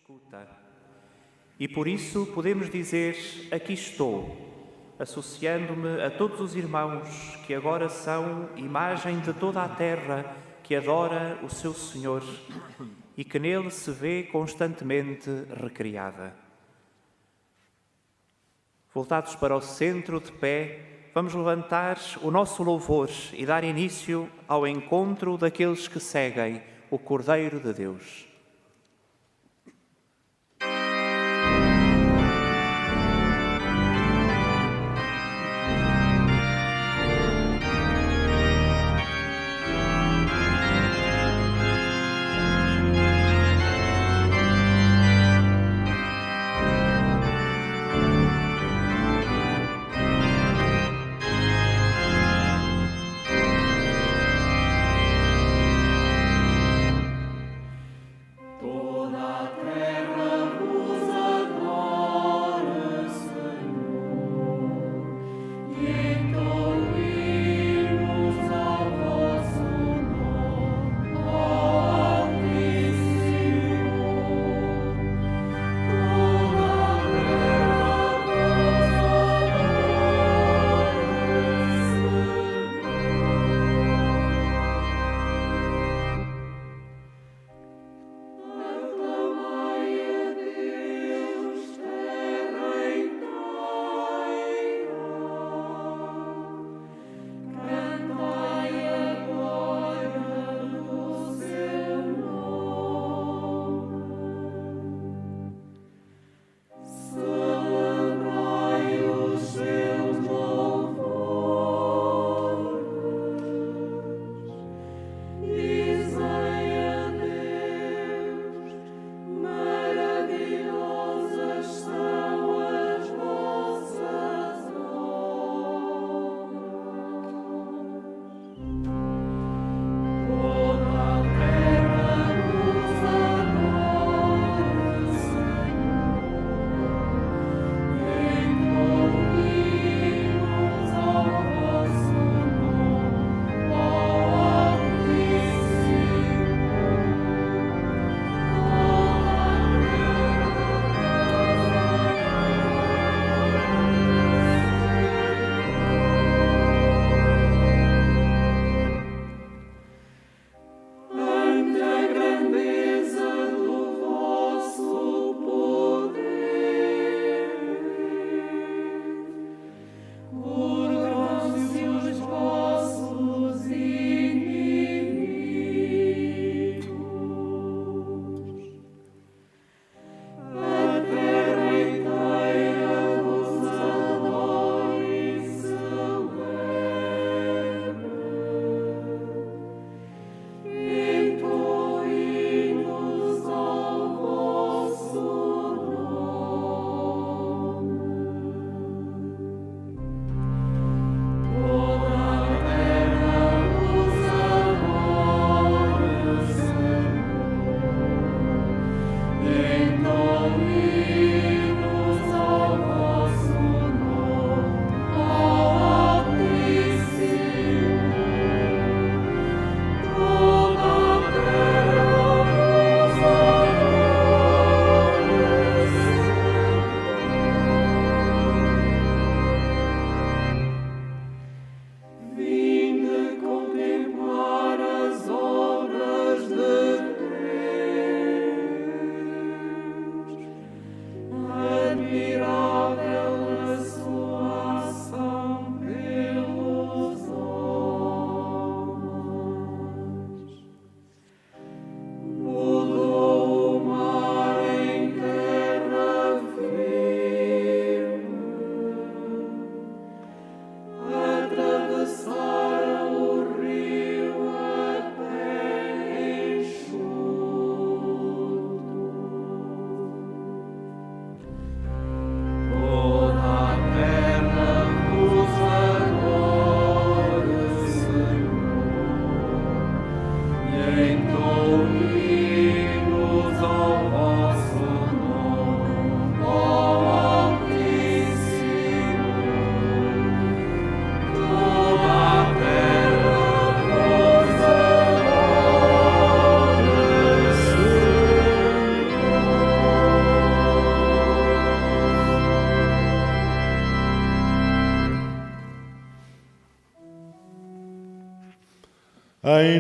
escuta. E por isso podemos dizer: aqui estou, associando-me a todos os irmãos que agora são imagem de toda a terra que adora o seu Senhor e que nele se vê constantemente recriada. Voltados para o centro, de pé, vamos levantar o nosso louvor e dar início ao encontro daqueles que seguem o Cordeiro de Deus.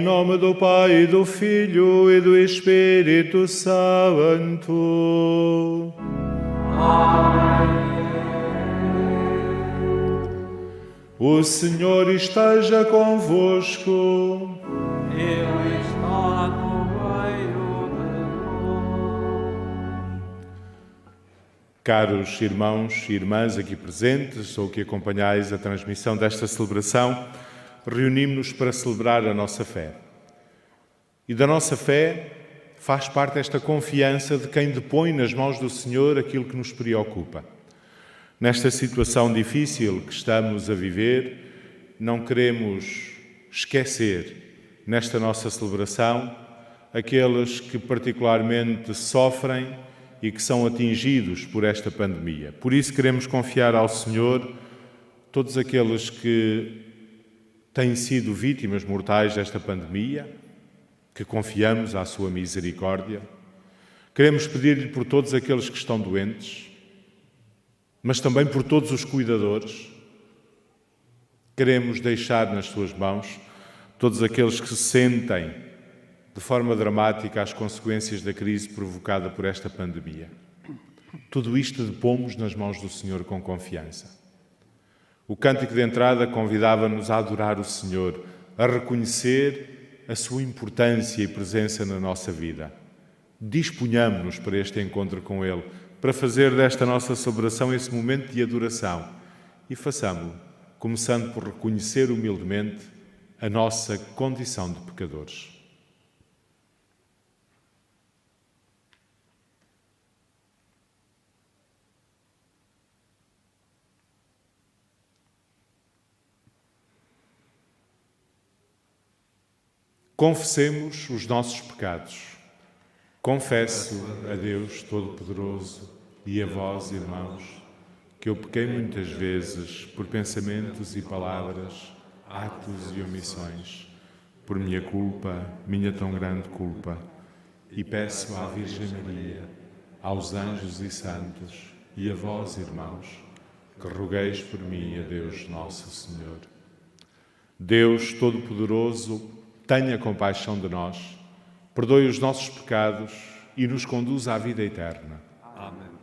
nome do Pai, e do Filho e do Espírito Santo. Amém. O Senhor esteja convosco. Ele está no meio de nós. Caros irmãos e irmãs aqui presentes ou que acompanhais a transmissão desta celebração, reunimos-nos para celebrar a nossa fé. E da nossa fé faz parte esta confiança de quem depõe nas mãos do Senhor aquilo que nos preocupa. Nesta situação difícil que estamos a viver, não queremos esquecer, nesta nossa celebração, aqueles que particularmente sofrem e que são atingidos por esta pandemia. Por isso queremos confiar ao Senhor todos aqueles que têm sido vítimas mortais desta pandemia, que confiamos à sua misericórdia. Queremos pedir-lhe por todos aqueles que estão doentes, mas também por todos os cuidadores. Queremos deixar nas suas mãos todos aqueles que sentem de forma dramática as consequências da crise provocada por esta pandemia. Tudo isto depomos nas mãos do Senhor com confiança. O cântico de entrada convidava-nos a adorar o Senhor, a reconhecer a sua importância e presença na nossa vida. Disponhamo-nos para este encontro com Ele, para fazer desta nossa celebração esse momento de adoração. E façamo-lo, começando por reconhecer humildemente a nossa condição de pecadores. Confessemos os nossos pecados. Confesso a Deus Todo-Poderoso e a vós, irmãos, que eu pequei muitas vezes por pensamentos e palavras, atos e omissões, por minha culpa, minha tão grande culpa, e peço à Virgem Maria, aos anjos e santos e a vós, irmãos, que rogueis por mim a Deus Nosso Senhor. Deus Todo-Poderoso, tenha compaixão de nós, perdoe os nossos pecados e nos conduza à vida eterna. Amém.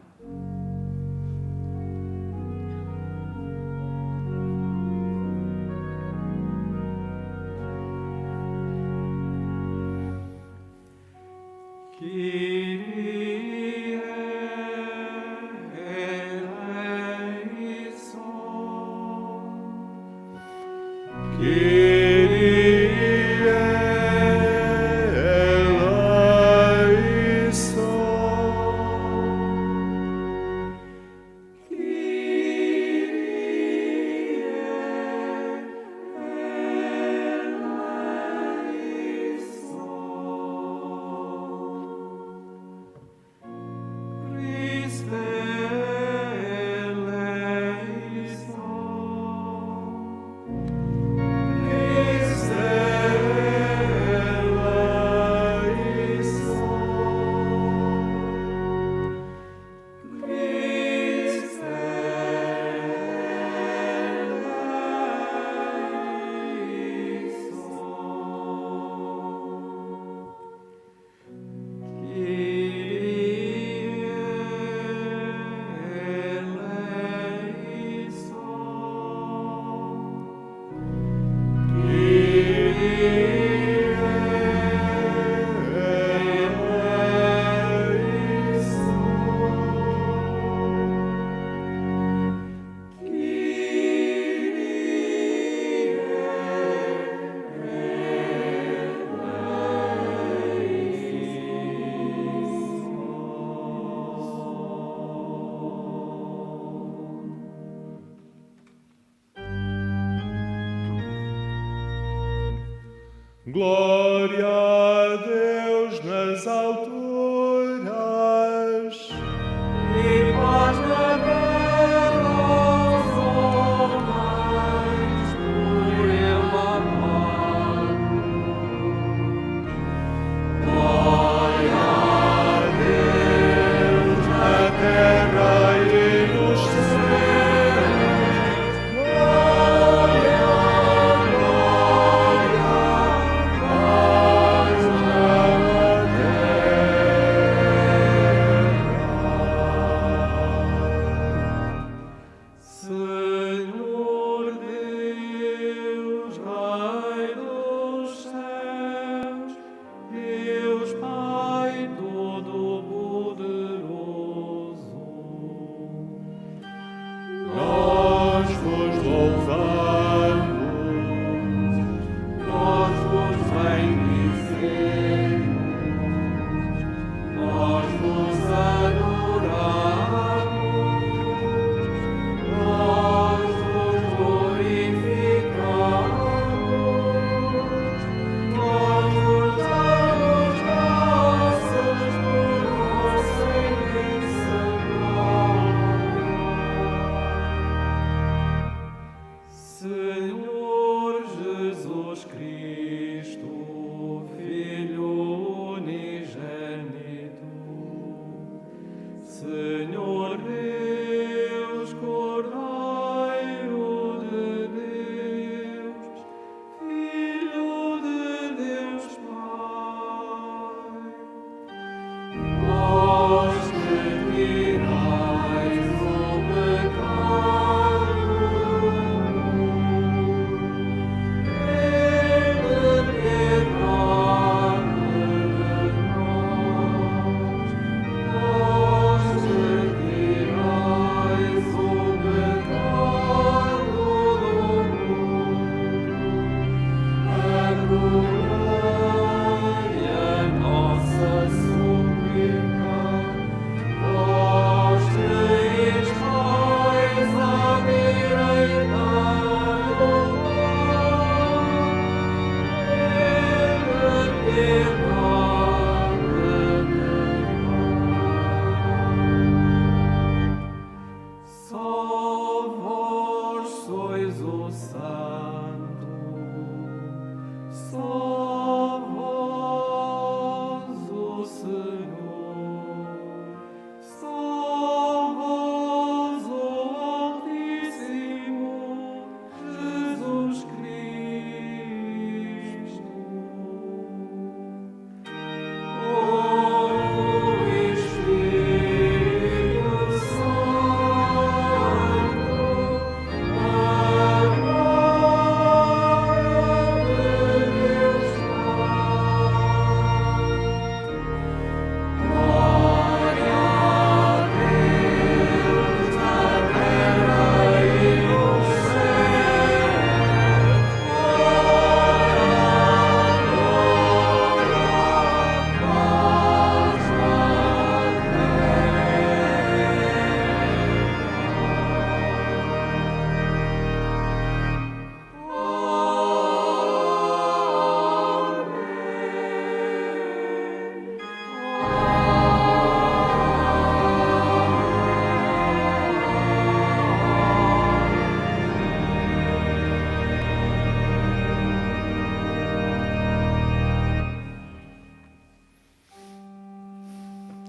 Glória a Deus nas alturas. E paz na terra aos homens, por Ele amado. Glória a Deus na terra e nos céus. Glória, glória,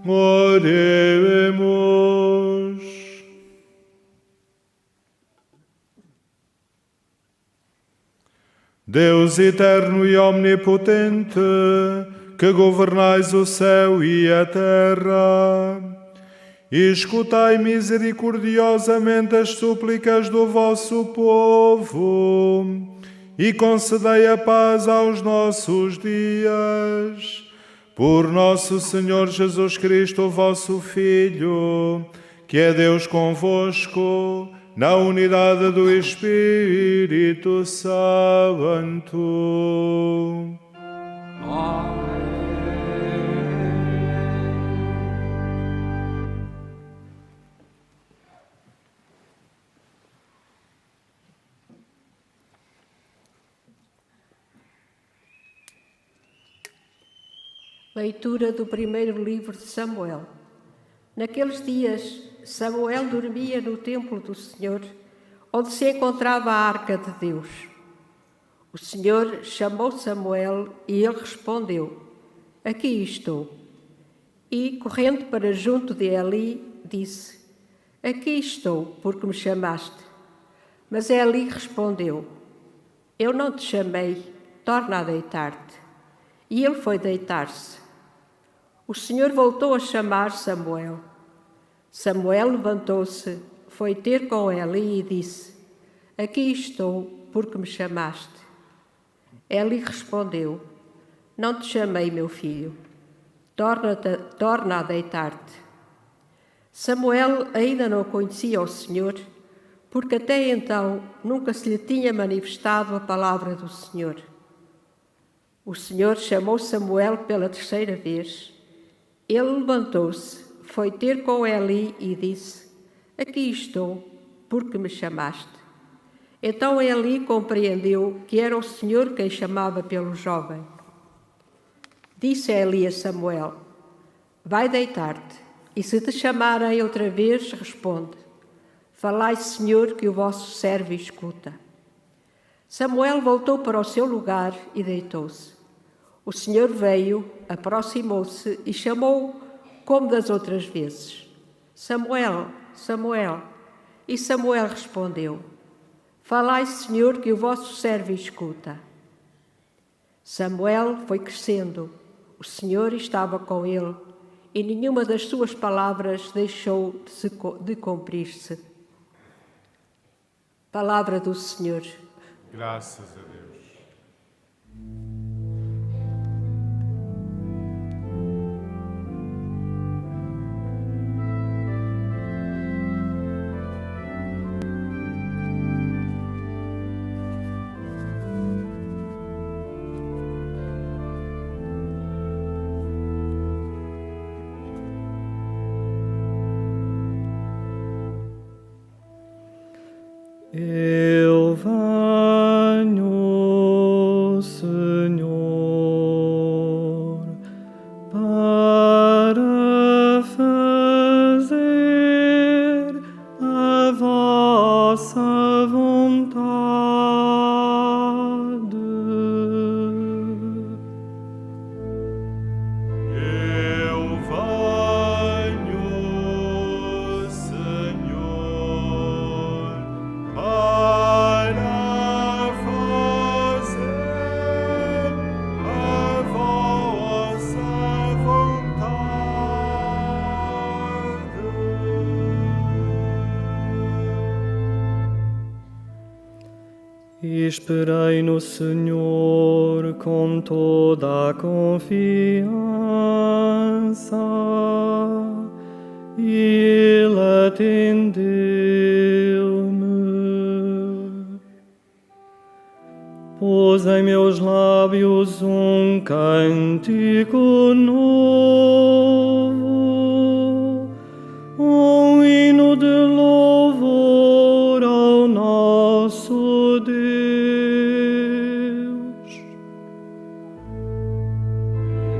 Oremos. Deus eterno e omnipotente, que governais o céu e a terra, escutai misericordiosamente as súplicas do vosso povo e concedei a paz aos nossos dias. Por nosso Senhor Jesus Cristo, vosso Filho, que é Deus convosco, na unidade do Espírito Santo. Leitura do primeiro livro de Samuel. Naqueles dias, Samuel dormia no templo do Senhor, onde se encontrava a arca de Deus. O Senhor chamou Samuel e ele respondeu: Aqui estou. E, correndo para junto de Eli, disse: Aqui estou, porque me chamaste. Mas Eli respondeu: Eu não te chamei, torna a deitar-te. E ele foi deitar-se. O Senhor voltou a chamar Samuel. Samuel levantou-se, foi ter com Eli e disse: Aqui estou, porque me chamaste. Eli respondeu: Não te chamei, meu filho. Torna a deitar-te. Samuel ainda não conhecia o Senhor, porque até então nunca se lhe tinha manifestado a palavra do Senhor. O Senhor chamou Samuel pela terceira vez. Ele levantou-se, foi ter com Eli e disse: Aqui estou, porque me chamaste. Então Eli compreendeu que era o Senhor quem chamava pelo jovem. Disse Eli a Samuel: Vai deitar-te, e se te chamarem outra vez, responde: Falai, Senhor, que o vosso servo escuta. Samuel voltou para o seu lugar e deitou-se. O Senhor veio, aproximou-se e chamou como das outras vezes: Samuel, Samuel. E Samuel respondeu: Falai, Senhor, que o vosso servo escuta. Samuel foi crescendo, o Senhor estava com ele, e nenhuma das suas palavras deixou de cumprir-se. Palavra do Senhor. Graças a Deus. Eu venho, Senhor, para fazer a vossa vontade. Eu venho, Senhor, para fazer a vossa vontade. Esperei no Senhor com toda a confiança, e Ele atendeu-me. Pôs em meus lábios um cântico novo, um hino de louvor ao nosso Deus.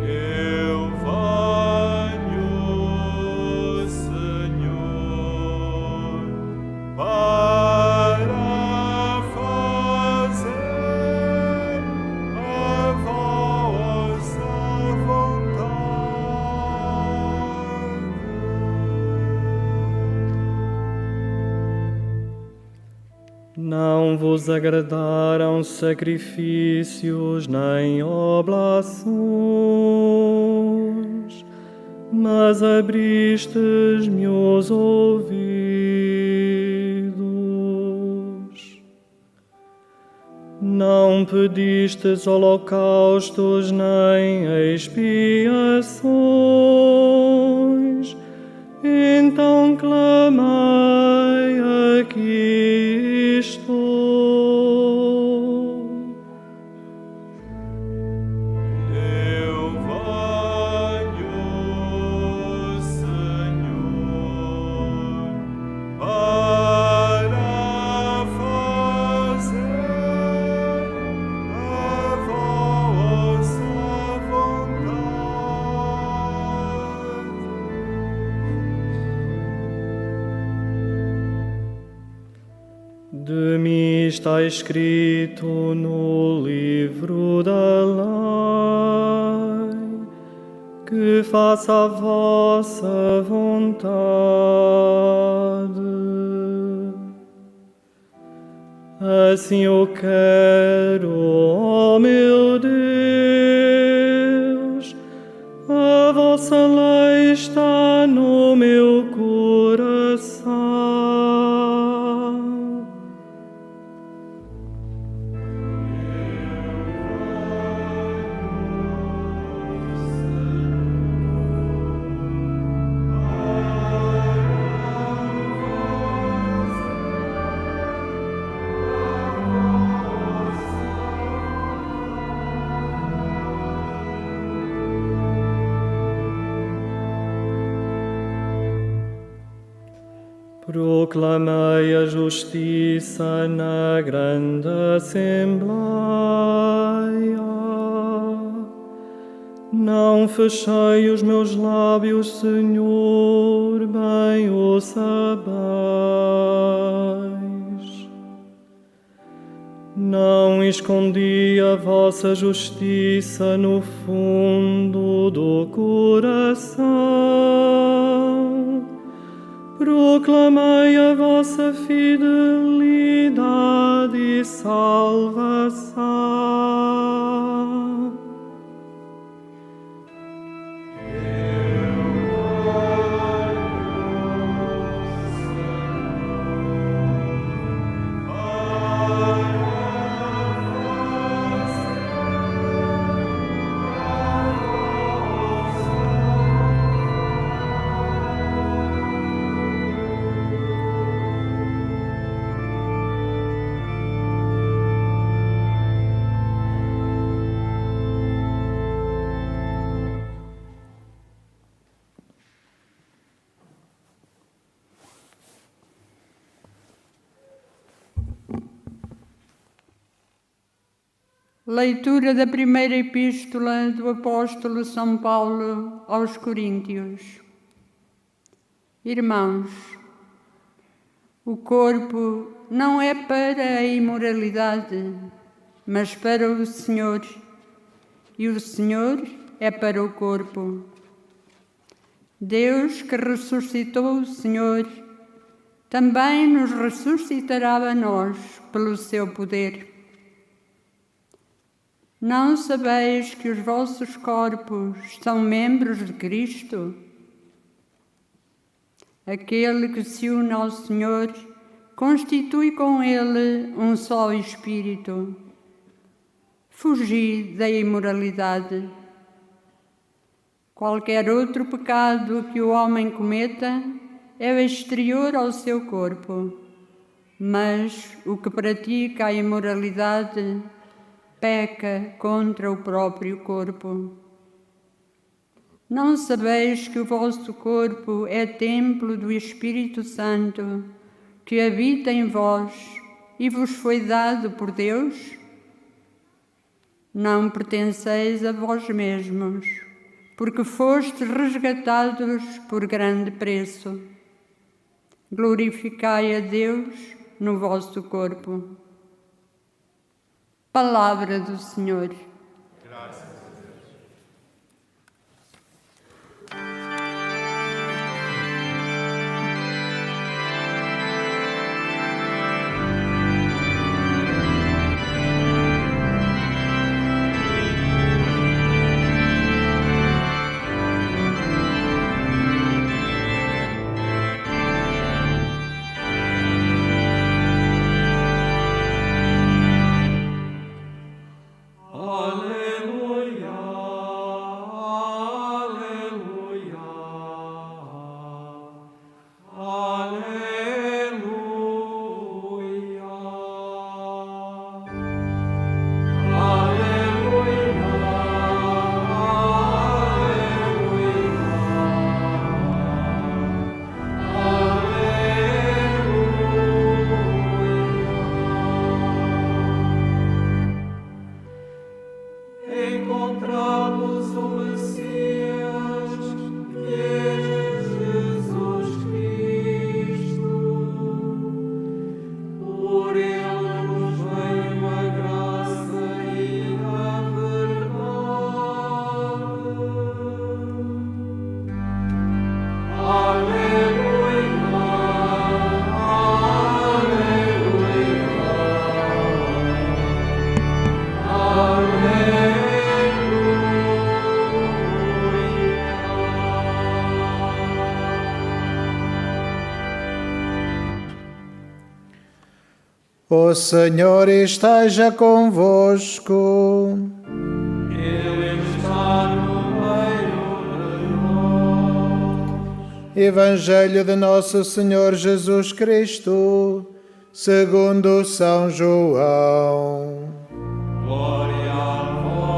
Eu venho, Senhor, para fazer a vossa vontade. Não vos agradaram sacrifícios nem oblações, mas abristes-me os ouvidos. Não pedistes holocaustos nem expiações, então clamei, aqui estou. Eu venho, Senhor, para fazer a vossa vontade. De mim está escrito no livro da lei, que faça a vossa vontade. Assim eu quero, ó meu Deus, a vossa lei está no meu coração. Proclamei a justiça na grande assembleia. Não fechei os meus lábios, Senhor, bem o sabeis. Não escondi a vossa justiça no fundo do coração. Proclamei a vossa fidelidade e salvação. Leitura da primeira epístola do apóstolo São Paulo aos Coríntios. Irmãos, o corpo não é para a imoralidade, mas para o Senhor, e o Senhor é para o corpo. Deus, que ressuscitou o Senhor, também nos ressuscitará a nós pelo seu poder. Não sabeis que os vossos corpos são membros de Cristo? Aquele que se une ao Senhor constitui com Ele um só espírito. Fugi da imoralidade. Qualquer outro pecado que o homem cometa é exterior ao seu corpo, mas o que pratica a imoralidade peca contra o próprio corpo. Não sabeis que o vosso corpo é templo do Espírito Santo, que habita em vós e vos foi dado por Deus? Não pertenceis a vós mesmos, porque fostes resgatados por grande preço. Glorificai a Deus no vosso corpo. Palavra do Senhor. Graças a Deus. O Senhor esteja convosco. Ele está no meio de nós. Evangelho de Nosso Senhor Jesus Cristo, segundo São João. Glória a vós,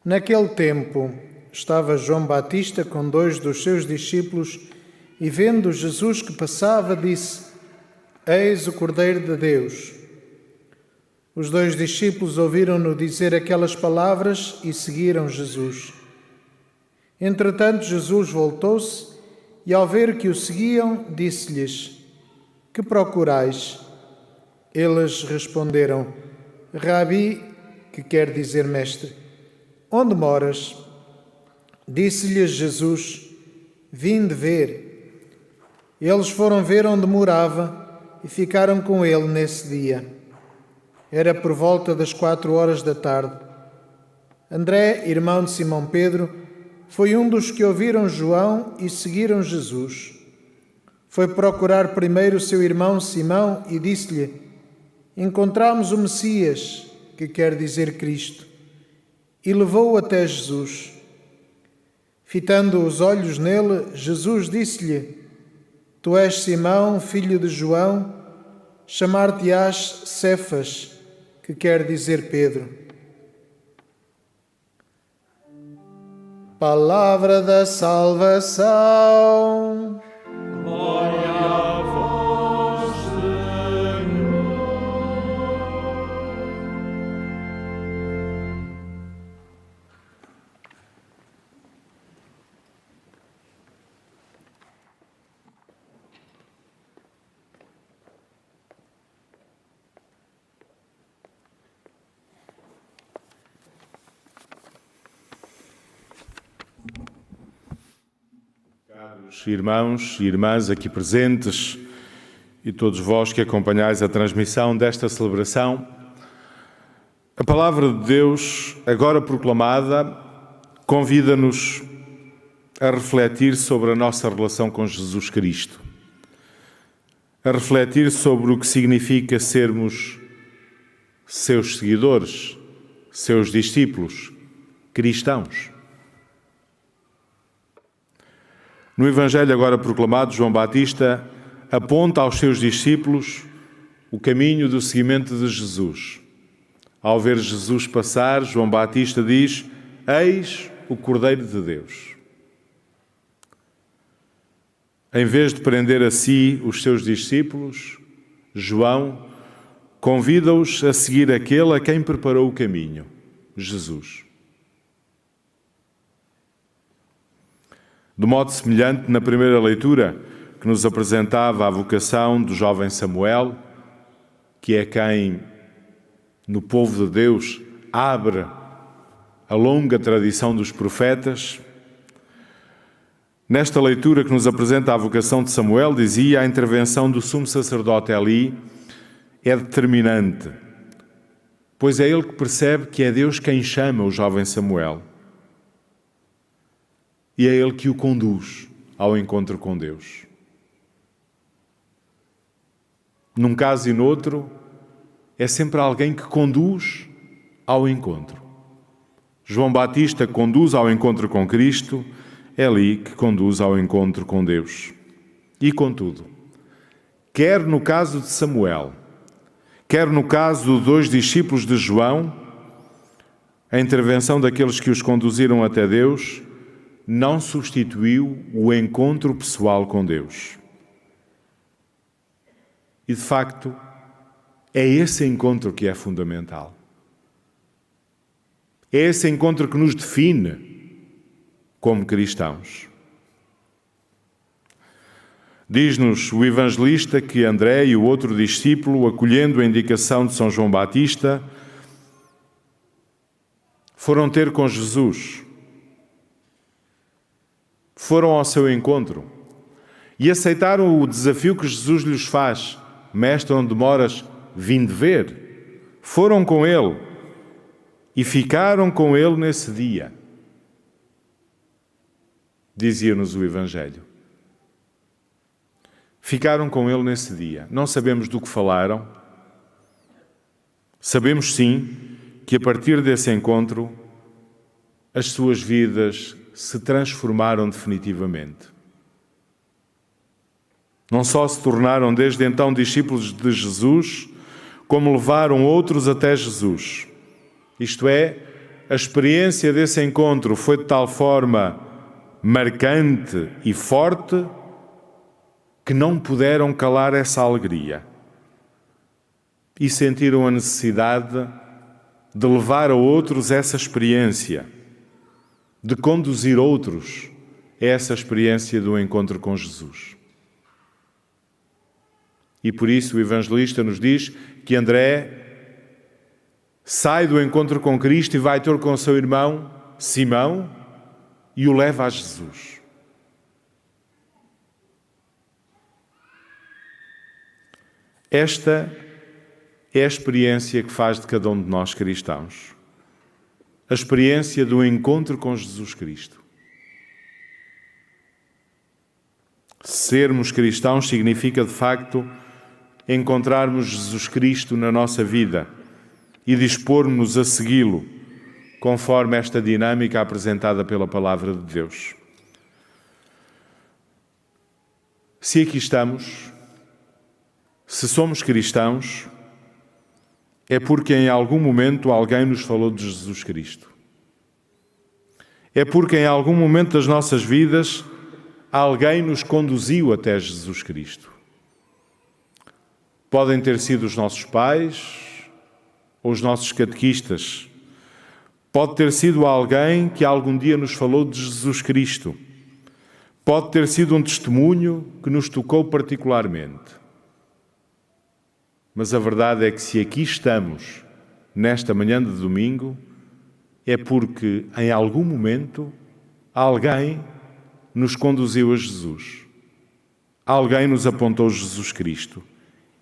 Naquele tempo, estava João Batista com 2 dos seus discípulos e, vendo Jesus que passava, disse: Eis o Cordeiro de Deus. Os 2 discípulos ouviram-no dizer aquelas palavras e seguiram Jesus. Entretanto, Jesus voltou-se e, ao ver que o seguiam, disse-lhes: Que procurais? Eles responderam: Rabi, que quer dizer mestre, onde moras? Disse-lhes Jesus: Vinde ver. Eles foram ver onde morava e ficaram com ele nesse dia. Era por volta das 4 da tarde. André, irmão de Simão Pedro, foi um dos que ouviram João e seguiram Jesus. Foi procurar primeiro o seu irmão Simão e disse-lhe: Encontramos o Messias, que quer dizer Cristo, e levou-o até Jesus. Fitando os olhos nele, Jesus disse-lhe: Tu és Simão, filho de João, chamar-te-ás Cefas, que quer dizer Pedro. Palavra da salvação. glória a vós, Senhor. Caros irmãos e irmãs aqui presentes e todos vós que acompanhais a transmissão desta celebração, a palavra de Deus, agora proclamada, convida-nos a refletir sobre a nossa relação com Jesus Cristo, a refletir sobre o que significa sermos seus seguidores, seus discípulos, cristãos. No Evangelho agora proclamado, João Batista aponta aos seus discípulos o caminho do seguimento de Jesus. Ao ver Jesus passar, João Batista diz: Eis o Cordeiro de Deus. Em vez de prender a si os seus discípulos, João convida-os a seguir aquele a quem preparou o caminho, Jesus. De modo semelhante, na primeira leitura, que nos apresentava a vocação do jovem Samuel, que é quem, no povo de Deus, abre a longa tradição dos profetas, nesta leitura que nos apresenta a vocação de Samuel, dizia: a intervenção do sumo sacerdote Eli é determinante, pois é ele que percebe que é Deus quem chama o jovem Samuel. E é ele que o conduz ao encontro com Deus. Num caso e noutro, é sempre alguém que conduz ao encontro. João Batista conduz ao encontro com Cristo, Eli que conduz ao encontro com Deus. E contudo, quer no caso de Samuel, quer no caso dos 2 discípulos de João, a intervenção daqueles que os conduziram até Deus não substituiu o encontro pessoal com Deus. E, de facto, é esse encontro que é fundamental. É esse encontro que nos define como cristãos. Diz-nos o evangelista que André e o outro discípulo, acolhendo a indicação de São João Batista, foram ter com Jesus. Foram ao seu encontro e aceitaram o desafio que Jesus lhes faz. Mestre, onde moras? Vinde ver. Foram com ele e ficaram com ele nesse dia. Dizia-nos o Evangelho. Ficaram com ele nesse dia. Não sabemos do que falaram. Sabemos sim que a partir desse encontro as suas vidas se transformaram definitivamente. Não só se tornaram desde então discípulos de Jesus, como levaram outros até Jesus. Isto é, a experiência desse encontro foi de tal forma marcante e forte que não puderam calar essa alegria e sentiram a necessidade de levar a outros essa experiência, de conduzir outros a essa experiência do encontro com Jesus. E por isso o evangelista nos diz que André sai do encontro com Cristo e vai ter com o seu irmão Simão e o leva a Jesus. Esta é a experiência que faz de cada um de nós cristãos. A experiência do encontro com Jesus Cristo. Sermos cristãos significa, de facto, encontrarmos Jesus Cristo na nossa vida e dispor-nos a segui-lo, conforme esta dinâmica apresentada pela Palavra de Deus. Se aqui estamos, se somos cristãos, é porque em algum momento alguém nos falou de Jesus Cristo. É porque em algum momento das nossas vidas alguém nos conduziu até Jesus Cristo. Podem ter sido os nossos pais ou os nossos catequistas. Pode ter sido alguém que algum dia nos falou de Jesus Cristo. Pode ter sido um testemunho que nos tocou particularmente. Mas a verdade é que se aqui estamos, nesta manhã de domingo, é porque em algum momento alguém nos conduziu a Jesus. Alguém nos apontou Jesus Cristo.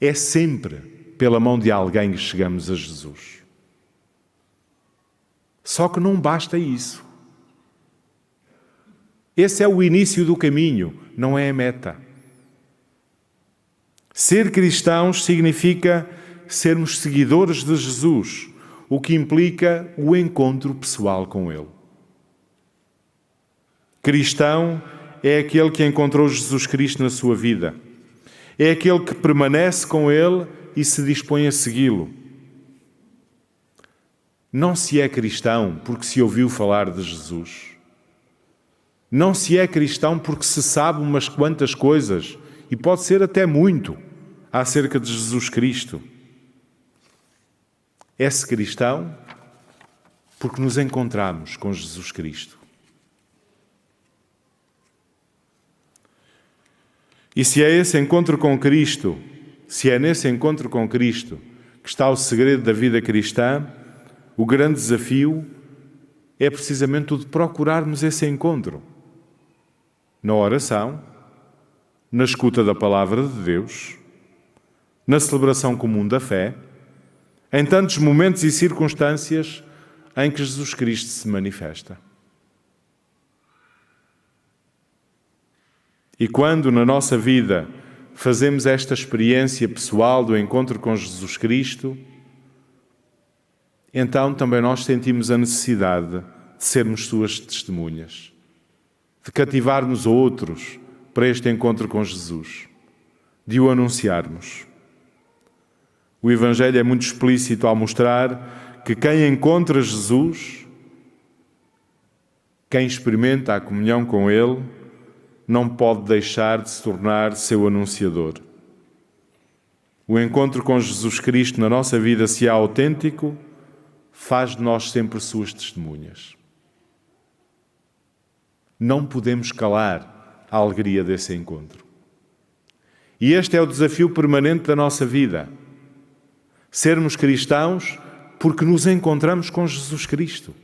É sempre pela mão de alguém que chegamos a Jesus. Só que não basta isso. Esse é o início do caminho, não é a meta. Ser cristãos significa sermos seguidores de Jesus, o que implica o encontro pessoal com Ele. Cristão é aquele que encontrou Jesus Cristo na sua vida. É aquele que permanece com Ele e se dispõe a segui-lo. Não se é cristão porque se ouviu falar de Jesus. Não se é cristão porque se sabe umas quantas coisas, e pode ser até muito, acerca de Jesus Cristo. É-se cristão porque nos encontramos com Jesus Cristo. E se é esse encontro com Cristo, se é nesse encontro com Cristo que está o segredo da vida cristã, o grande desafio é precisamente o de procurarmos esse encontro. Na oração, na escuta da palavra de Deus, na celebração comum da fé, em tantos momentos e circunstâncias em que Jesus Cristo se manifesta. E quando na nossa vida fazemos esta experiência pessoal do encontro com Jesus Cristo, então também nós sentimos a necessidade de sermos suas testemunhas, de cativarmos outros para este encontro com Jesus, de o anunciarmos. O Evangelho é muito explícito ao mostrar que quem encontra Jesus, quem experimenta a comunhão com Ele, não pode deixar de se tornar seu anunciador. O encontro com Jesus Cristo na nossa vida, se é autêntico, faz de nós sempre suas testemunhas. Não podemos calar a alegria desse encontro. E este é o desafio permanente da nossa vida. Sermos cristãos porque nos encontramos com Jesus Cristo.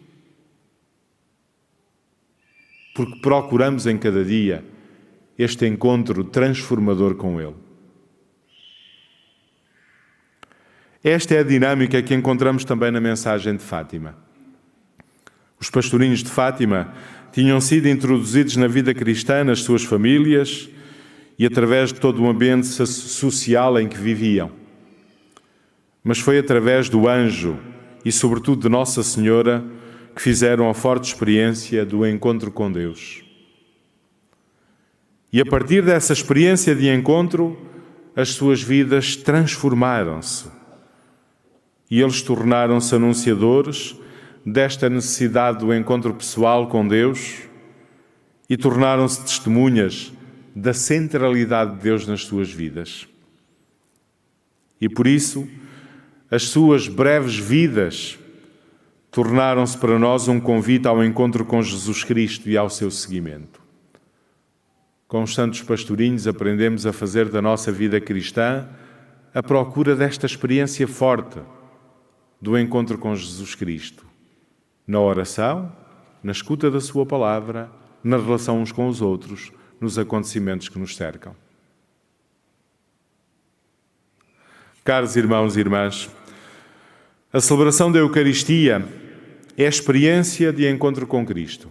Porque procuramos em cada dia este encontro transformador com Ele. Esta é a dinâmica que encontramos também na mensagem de Fátima. Os pastorinhos de Fátima tinham sido introduzidos na vida cristã, nas suas famílias e através de todo o ambiente social em que viviam. Mas foi através do anjo e, sobretudo, de Nossa Senhora que fizeram a forte experiência do encontro com Deus. E a partir dessa experiência de encontro, as suas vidas transformaram-se. E eles tornaram-se anunciadores desta necessidade do encontro pessoal com Deus e tornaram-se testemunhas da centralidade de Deus nas suas vidas. E por isso, as suas breves vidas tornaram-se para nós um convite ao encontro com Jesus Cristo e ao seu seguimento. Com os santos pastorinhos aprendemos a fazer da nossa vida cristã a procura desta experiência forte do encontro com Jesus Cristo, na oração, na escuta da sua palavra, na relação uns com os outros, nos acontecimentos que nos cercam. Caros irmãos e irmãs, a celebração da Eucaristia é a experiência de encontro com Cristo.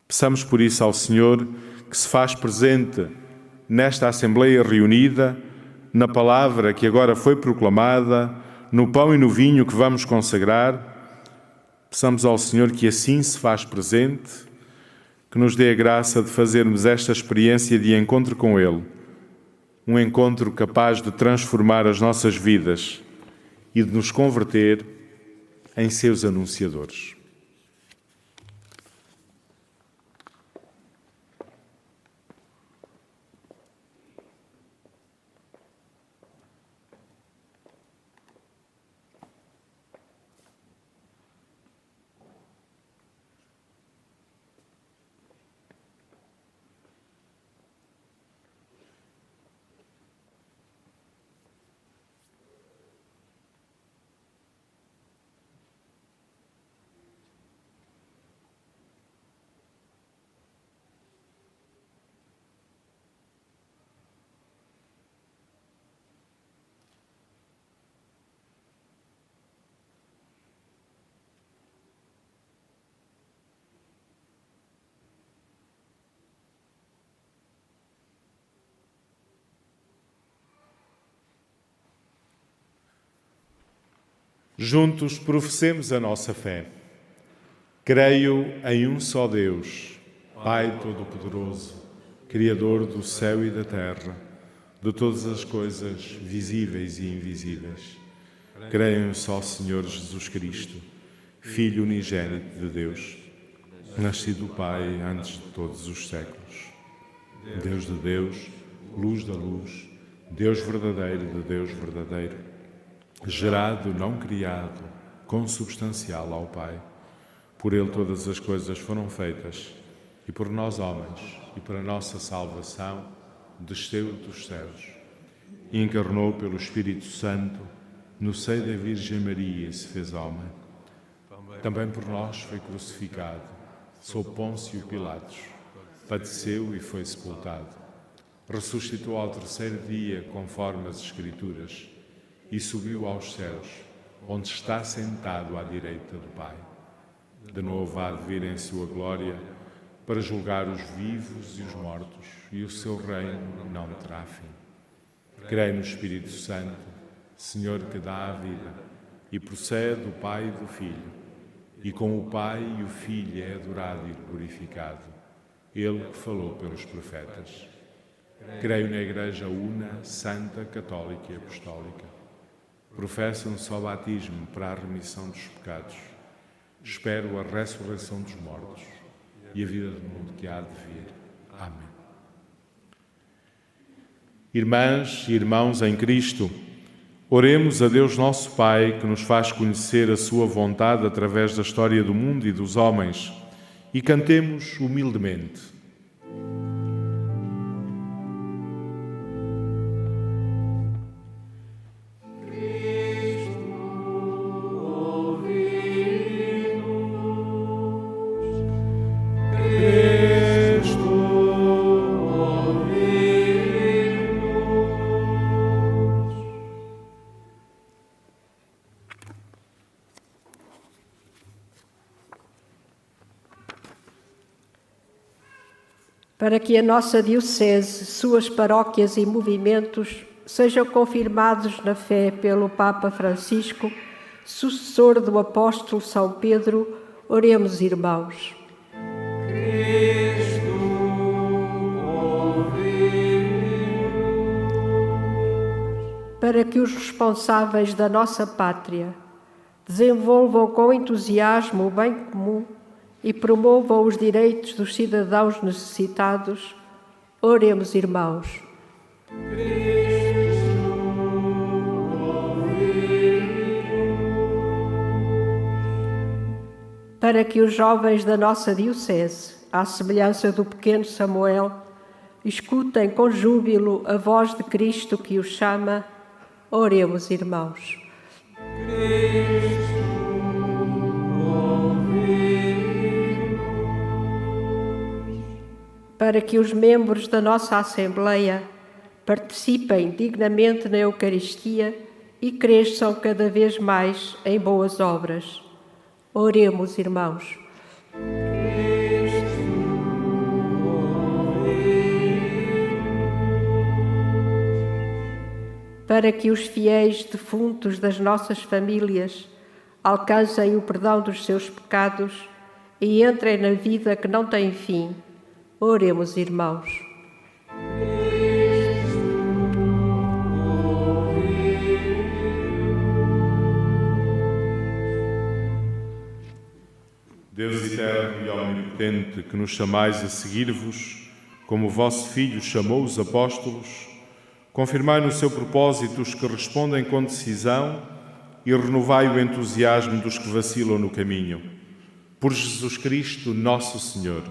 Peçamos por isso ao Senhor que se faz presente nesta Assembleia reunida, na palavra que agora foi proclamada, no pão e no vinho que vamos consagrar. Peçamos ao Senhor que assim se faz presente, que nos dê a graça de fazermos esta experiência de encontro com Ele, um encontro capaz de transformar as nossas vidas e de nos converter em seus anunciadores. Juntos professemos a nossa fé. Creio em um só Deus, Pai Todo-Poderoso, Criador do céu e da terra, de todas as coisas visíveis e invisíveis. Creio em um só Senhor Jesus Cristo, Filho unigênito de Deus, nascido do Pai antes de todos os séculos. Deus de Deus, luz da luz, Deus verdadeiro de Deus verdadeiro, gerado, não criado, consubstancial ao Pai. Por Ele todas as coisas foram feitas, e por nós homens, e para a nossa salvação, desceu dos céus, e encarnou pelo Espírito Santo, no seio da Virgem Maria, e se fez homem. Também por nós foi crucificado, sob Pôncio Pilatos, padeceu e foi sepultado. Ressuscitou ao terceiro dia, conforme as Escrituras, e subiu aos céus, onde está sentado à direita do Pai. De novo há de vir em sua glória, para julgar os vivos e os mortos, e o seu reino não terá fim. Creio no Espírito Santo, Senhor que dá a vida, e procede do Pai e do Filho, e com o Pai e o Filho é adorado e glorificado, Ele que falou pelos profetas. Creio na Igreja una, santa, católica e apostólica. Professo um só batismo para a remissão dos pecados. Espero a ressurreição dos mortos e a vida do mundo que há de vir. Amém. Irmãs e irmãos em Cristo, oremos a Deus nosso Pai, que nos faz conhecer a sua vontade através da história do mundo e dos homens, e cantemos humildemente. Cristo, para que a nossa Diocese, suas paróquias e movimentos sejam confirmados na fé pelo Papa Francisco, sucessor do apóstolo São Pedro, oremos, irmãos. Para que os responsáveis da nossa pátria desenvolvam com entusiasmo o bem comum e promovam os direitos dos cidadãos necessitados, oremos, irmãos. Para que os jovens da nossa Diocese, à semelhança do pequeno Samuel, escutem com júbilo a voz de Cristo que os chama, oremos, irmãos. Para que os membros da nossa Assembleia participem dignamente na Eucaristia e cresçam cada vez mais em boas obras. Oremos, irmãos. Para que os fiéis defuntos das nossas famílias alcancem o perdão dos seus pecados e entrem na vida que não tem fim. Oremos, irmãos. Deus eterno e omnipotente, que nos chamais a seguir-vos, como o vosso Filho chamou os apóstolos, confirmai no seu propósito os que respondem com decisão e renovai o entusiasmo dos que vacilam no caminho. Por Jesus Cristo, nosso Senhor.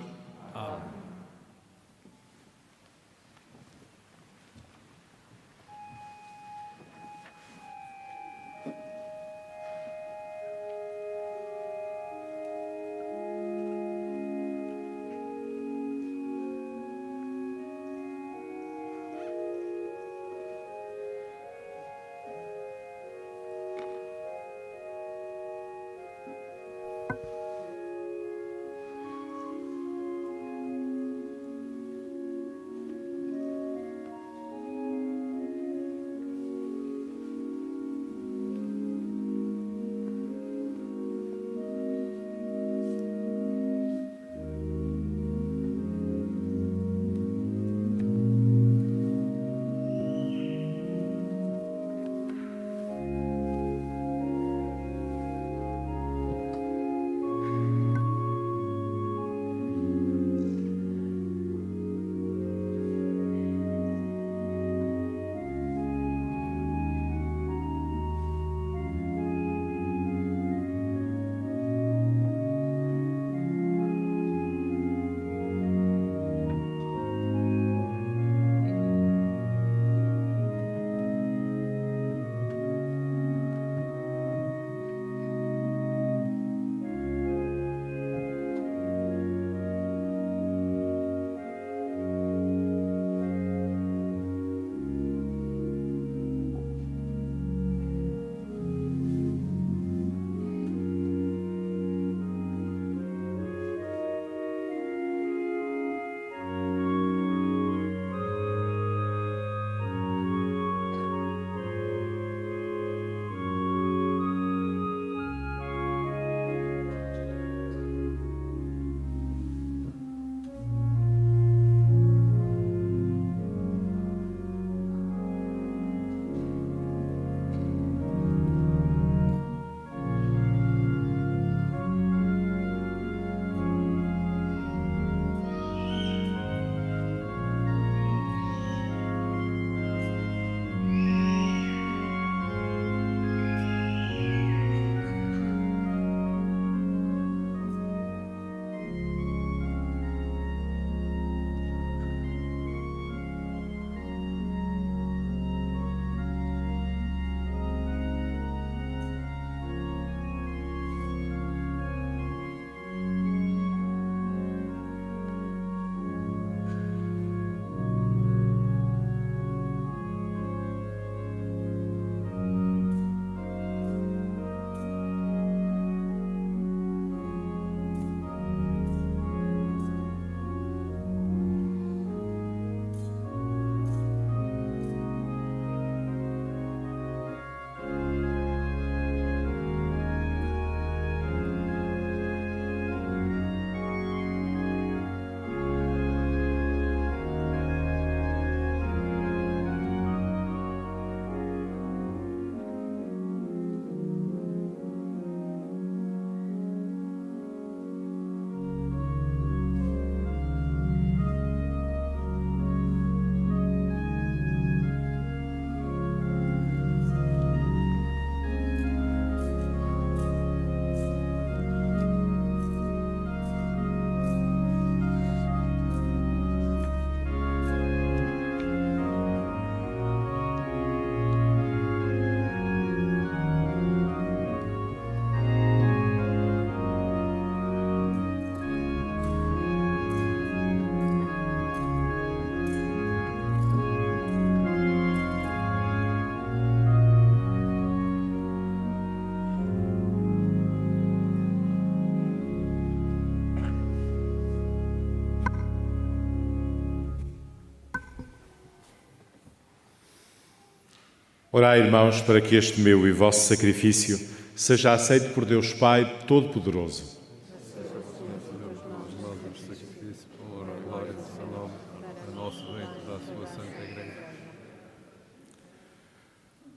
Orai, irmãos, para que este meu e vosso sacrifício seja aceito por Deus Pai Todo-Poderoso.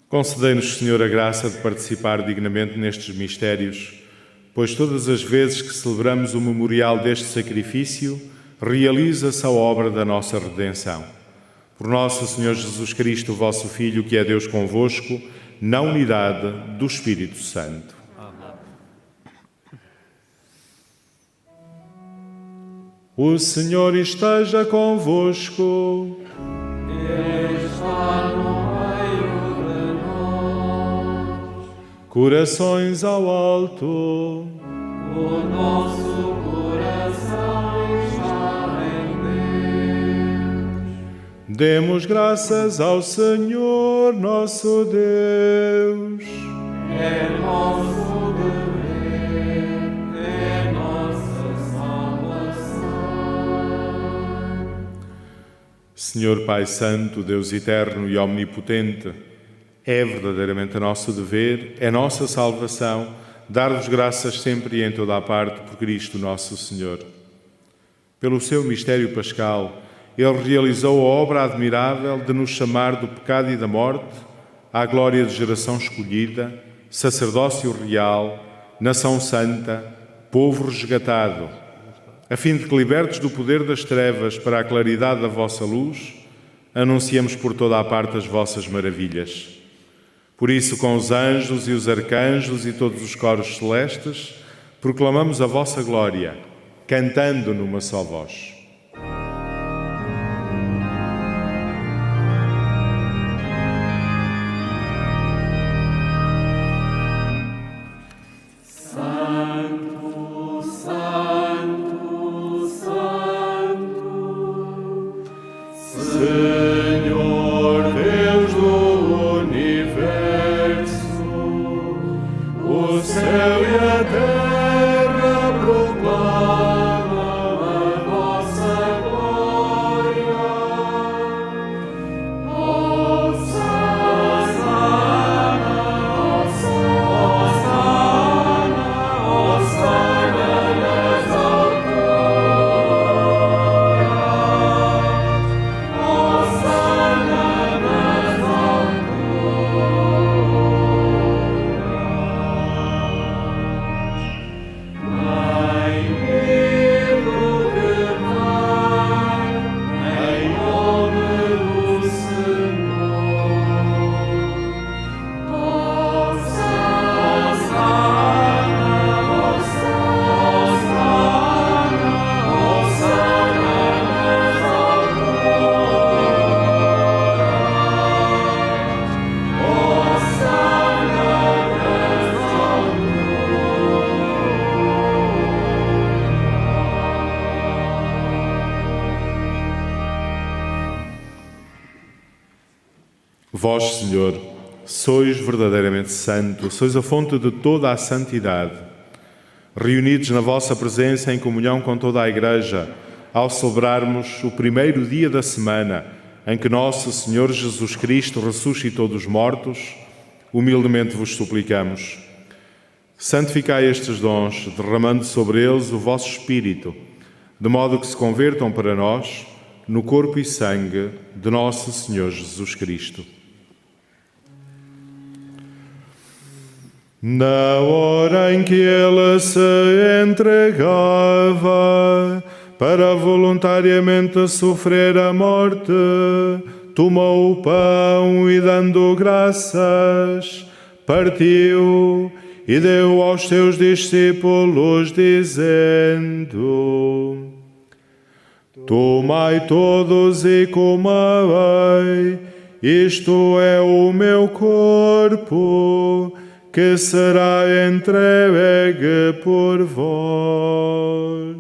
Concedei-nos, Senhor, a graça de participar dignamente nestes mistérios, pois todas as vezes que celebramos o memorial deste sacrifício, realiza-se a obra da nossa redenção. Por nosso Senhor Jesus Cristo, vosso Filho, que é Deus convosco, na unidade do Espírito Santo. Amém. O Senhor esteja convosco. Ele está no meio de nós. Corações ao alto. O nosso coração está em Deus. Demos graças ao Senhor nosso Deus. É nosso dever, é nossa salvação. Senhor Pai Santo, Deus eterno e omnipotente, é verdadeiramente nosso dever, é nossa salvação, dar-vos graças sempre e em toda a parte por Cristo nosso Senhor. Pelo seu mistério pascal, Ele realizou a obra admirável de nos chamar do pecado e da morte à glória de geração escolhida, sacerdócio real, nação santa, povo resgatado, a fim de que, libertos do poder das trevas para a claridade da vossa luz, anunciemos por toda a parte as vossas maravilhas. Por isso, com os anjos e os arcanjos e todos os coros celestes, proclamamos a vossa glória, cantando numa só voz. Vós, Senhor, sois verdadeiramente santo, sois a fonte de toda a santidade. Reunidos na vossa presença em comunhão com toda a Igreja, ao celebrarmos o primeiro dia da semana em que nosso Senhor Jesus Cristo ressuscitou dos mortos, humildemente vos suplicamos. Santificai estes dons, derramando sobre eles o vosso Espírito, de modo que se convertam para nós no corpo e sangue de nosso Senhor Jesus Cristo. Na hora em que Ele se entregava para voluntariamente sofrer a morte, tomou o pão e, dando graças, partiu e deu aos seus discípulos, dizendo: Tomai todos e comei, isto é o meu corpo, que será entregue por vós.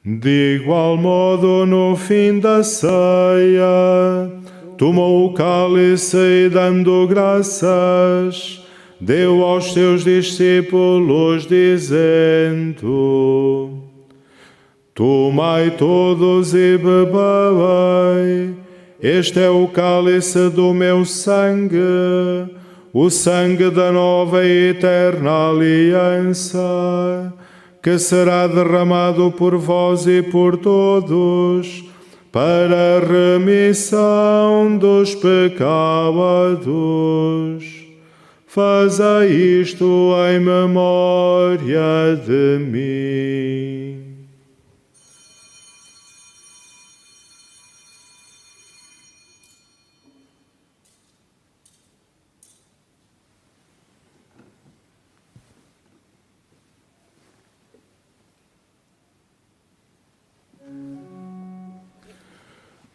De igual modo, no fim da ceia, tomou o cálice e, dando graças, deu aos seus discípulos, dizendo: Tomai todos e bebei, este é o cálice do meu sangue, o sangue da nova e eterna aliança, que será derramado por vós e por todos, para a remissão dos pecados. Fazei isto em memória de mim.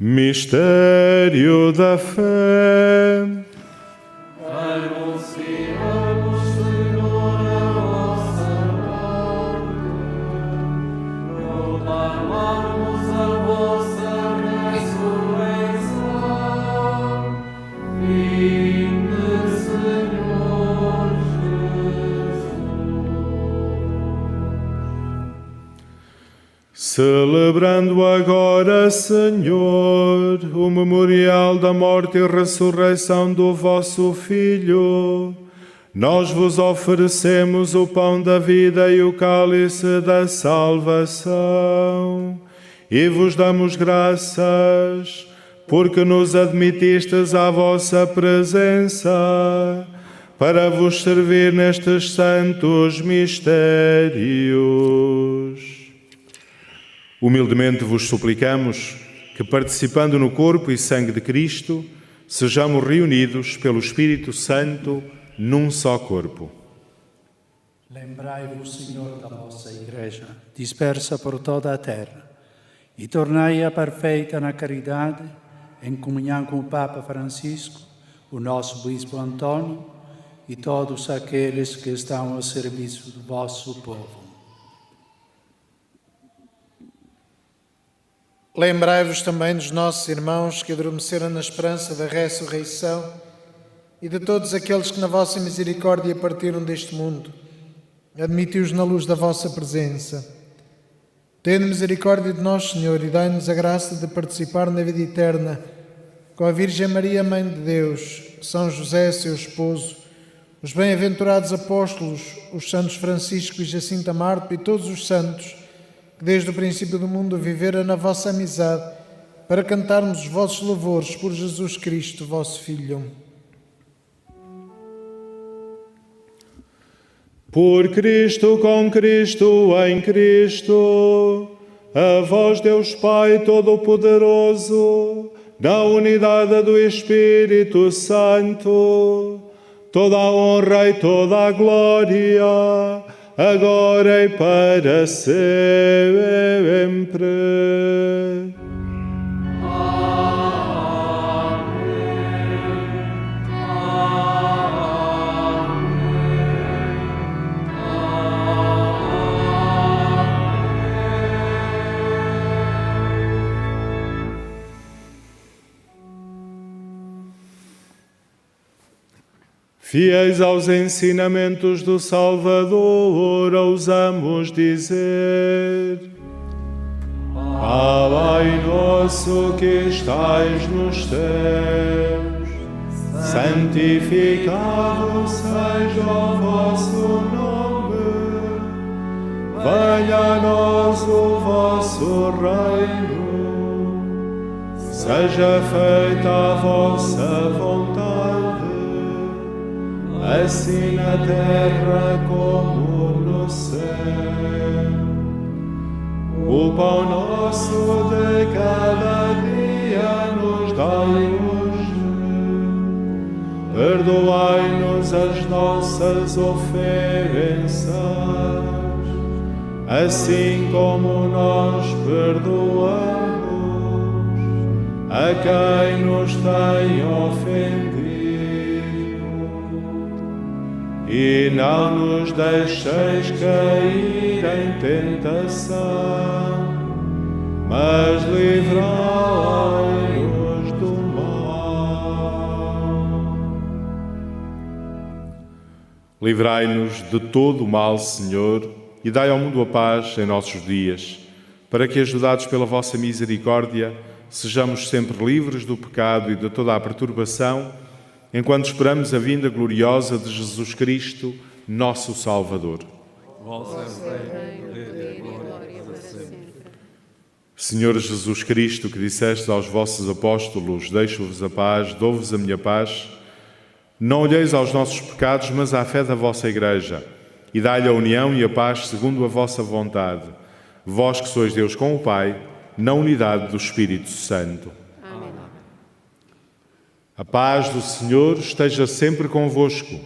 Mistério da fé. Anunciamos, Senhor, a vossa morte, proclamamos a vossa ressurreição. Vinde, Senhor Jesus. Celebrando agora, Senhor, o memorial da morte e ressurreição do vosso Filho, nós vos oferecemos o pão da vida e o cálice da salvação, e vos damos graças, porque nos admitistes à vossa presença, para vos servir nestes santos mistérios. Humildemente vos suplicamos que, participando no corpo e sangue de Cristo, sejamos reunidos pelo Espírito Santo num só corpo. Lembrai-vos, Senhor, da vossa Igreja, dispersa por toda a terra, e tornai-a perfeita na caridade, em comunhão com o Papa Francisco, o nosso Bispo Antônio e todos aqueles que estão ao serviço do vosso povo. Lembrai-vos também dos nossos irmãos que adormeceram na esperança da ressurreição e de todos aqueles que na vossa misericórdia partiram deste mundo. Admiti-os na luz da vossa presença. Tende misericórdia de nós, Senhor, e dai-nos a graça de participar na vida eterna com a Virgem Maria, Mãe de Deus, São José, seu esposo, os bem-aventurados apóstolos, os santos Francisco e Jacinta Mártir e todos os santos que desde o princípio do mundo viveram na vossa amizade, para cantarmos os vossos louvores por Jesus Cristo, vosso Filho. Por Cristo, com Cristo, em Cristo, a vós, Deus Pai Todo-Poderoso, na unidade do Espírito Santo, toda a honra e toda a glória, agora e para sempre. Fiéis aos ensinamentos do Salvador, ousamos dizer: Pai nosso que estais nos céus, santificado seja o vosso nome. Venha a nós o vosso reino. Seja feita a vossa vontade, assim na terra como no céu. O pão nosso de cada dia nos dai hoje. Perdoai-nos as nossas ofensas, assim como nós perdoamos a quem nos tem ofendido. E não nos deixeis cair em tentação, mas livrai-nos do mal. Livrai-nos de todo o mal, Senhor, e dai ao mundo a paz em nossos dias, para que, ajudados pela vossa misericórdia, sejamos sempre livres do pecado e de toda a perturbação, enquanto esperamos a vinda gloriosa de Jesus Cristo, nosso Salvador. Senhor Jesus Cristo, que disseste aos vossos apóstolos: deixo-vos a paz, dou-vos a minha paz, não olheis aos nossos pecados, mas à fé da vossa Igreja, e dai-lhe a união e a paz segundo a vossa vontade. Vós que sois Deus com o Pai, na unidade do Espírito Santo. Amém. A paz do Senhor esteja sempre convosco.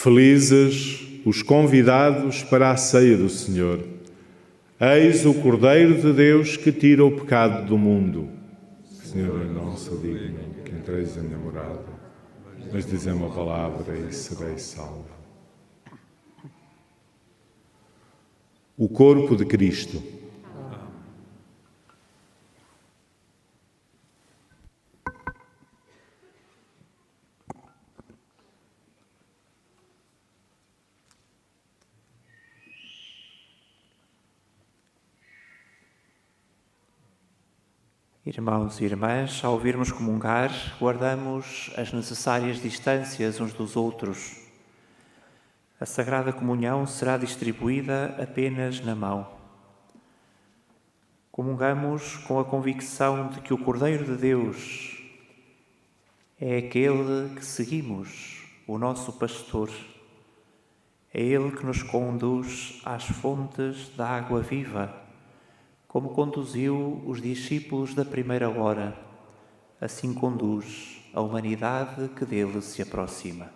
Felizes os convidados para a ceia do Senhor. Eis o Cordeiro de Deus que tira o pecado do mundo. Senhor, eu não sou digno que entreis em minha morada, mas dizem uma palavra e serei salvo. O corpo de Cristo. Irmãos e irmãs, ao virmos comungar, guardamos as necessárias distâncias uns dos outros. A Sagrada Comunhão será distribuída apenas na mão. Comungamos com a convicção de que o Cordeiro de Deus é aquele que seguimos, o nosso pastor. É ele que nos conduz às fontes da água viva, como conduziu os discípulos da primeira hora, assim conduz a humanidade que dele se aproxima.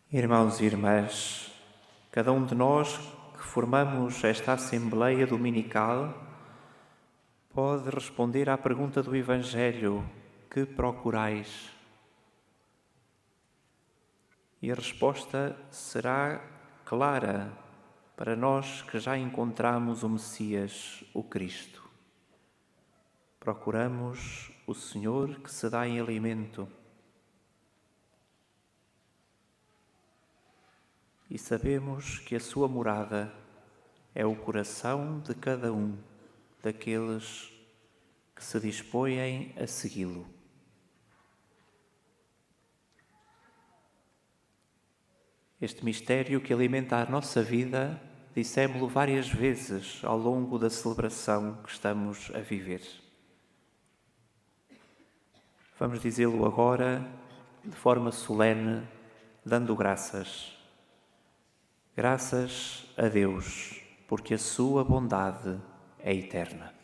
Irmãos e irmãs, cada um de nós que formamos esta Assembleia Dominical pode responder à pergunta do Evangelho: que procurais? E a resposta será clara para nós que já encontramos o Messias, o Cristo. Procuramos o Senhor que se dá em alimento. E sabemos que a sua morada é o coração de cada um daqueles que se dispõem a segui-lo. Este mistério que alimenta a nossa vida, dissemos-lo várias vezes ao longo da celebração que estamos a viver. Vamos dizê-lo agora de forma solene, dando graças. Graças a Deus, porque a sua bondade é eterna.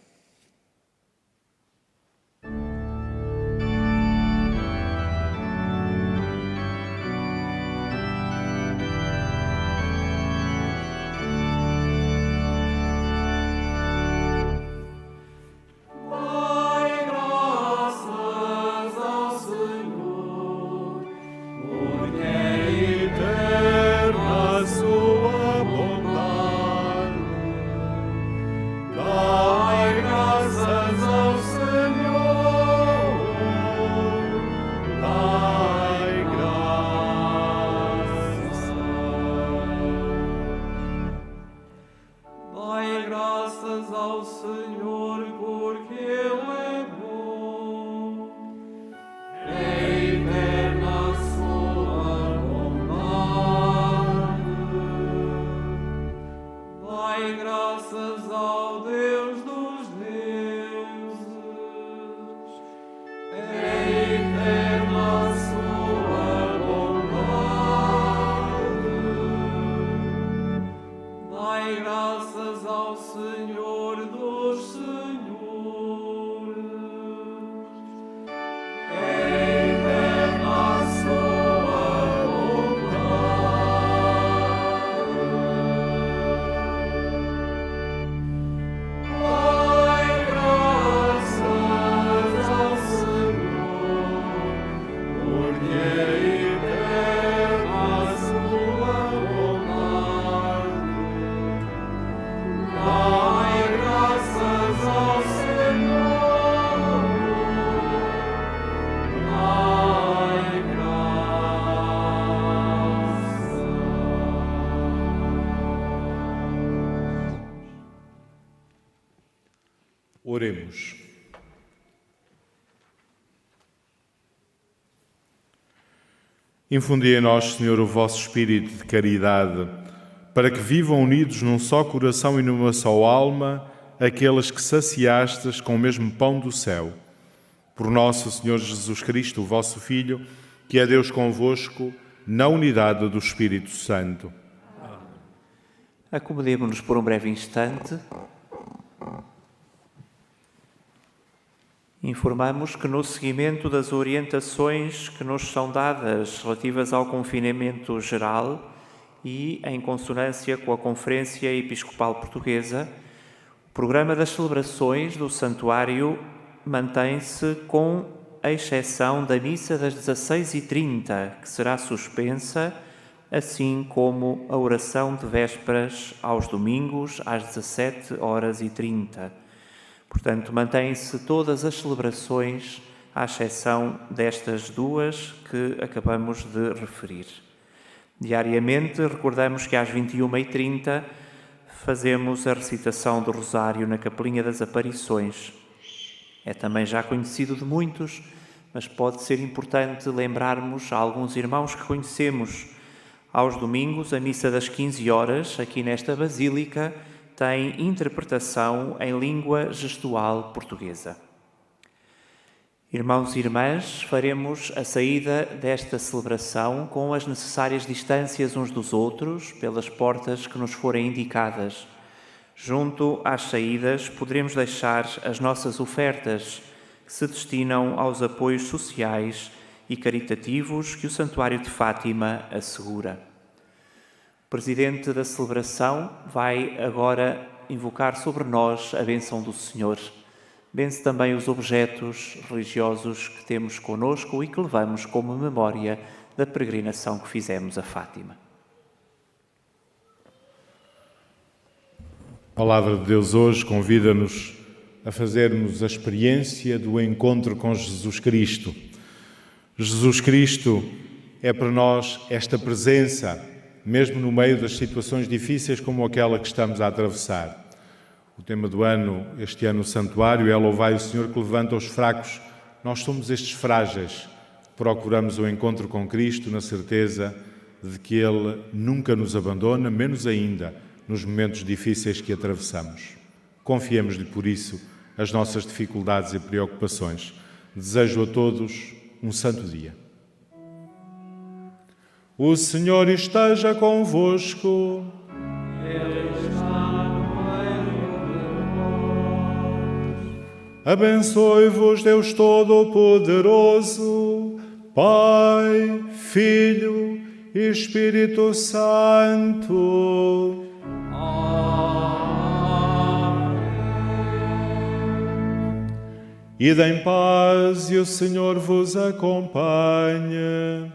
Oremos. Infundi em nós, Senhor, o vosso espírito de caridade, para que vivam unidos num só coração e numa só alma aqueles que saciastes com o mesmo pão do céu. Por nosso Senhor Jesus Cristo, o vosso Filho, que é Deus convosco, na unidade do Espírito Santo. Acomodemo-nos por um breve instante. Informamos que no seguimento das orientações que nos são dadas relativas ao confinamento geral e em consonância com a Conferência Episcopal Portuguesa, o programa das celebrações do Santuário mantém-se com a exceção da missa das 16h30, que será suspensa, assim como a oração de vésperas aos domingos às 17h30. Portanto, mantêm-se todas as celebrações, à exceção destas duas que acabamos de referir. Diariamente, recordamos que às 21h30 fazemos a recitação do Rosário na Capelinha das Aparições. É também já conhecido de muitos, mas pode ser importante lembrarmos a alguns irmãos que conhecemos. Aos domingos, a missa das 15 horas, aqui nesta Basílica, tem interpretação em língua gestual portuguesa. Irmãos e irmãs, faremos a saída desta celebração com as necessárias distâncias uns dos outros, pelas portas que nos forem indicadas. Junto às saídas, poderemos deixar as nossas ofertas, que se destinam aos apoios sociais e caritativos que o Santuário de Fátima assegura. O Presidente da celebração vai agora invocar sobre nós a bênção do Senhor. Benze também os objetos religiosos que temos conosco e que levamos como memória da peregrinação que fizemos a Fátima. A palavra de Deus hoje convida-nos a fazermos a experiência do encontro com Jesus Cristo. Jesus Cristo é para nós esta presença, mesmo no meio das situações difíceis como aquela que estamos a atravessar. O tema do ano, este ano, o Santuário, é Louvai o Senhor que levanta os fracos. Nós somos estes frágeis. Procuramos o encontro com Cristo na certeza de que Ele nunca nos abandona, menos ainda nos momentos difíceis que atravessamos. Confiemos-lhe, por isso, as nossas dificuldades e preocupações. Desejo a todos um santo dia. O Senhor esteja convosco. Abençoe-vos Deus Todo-Poderoso, Pai, Filho e Espírito Santo. Ide em paz e o Senhor vos acompanhe.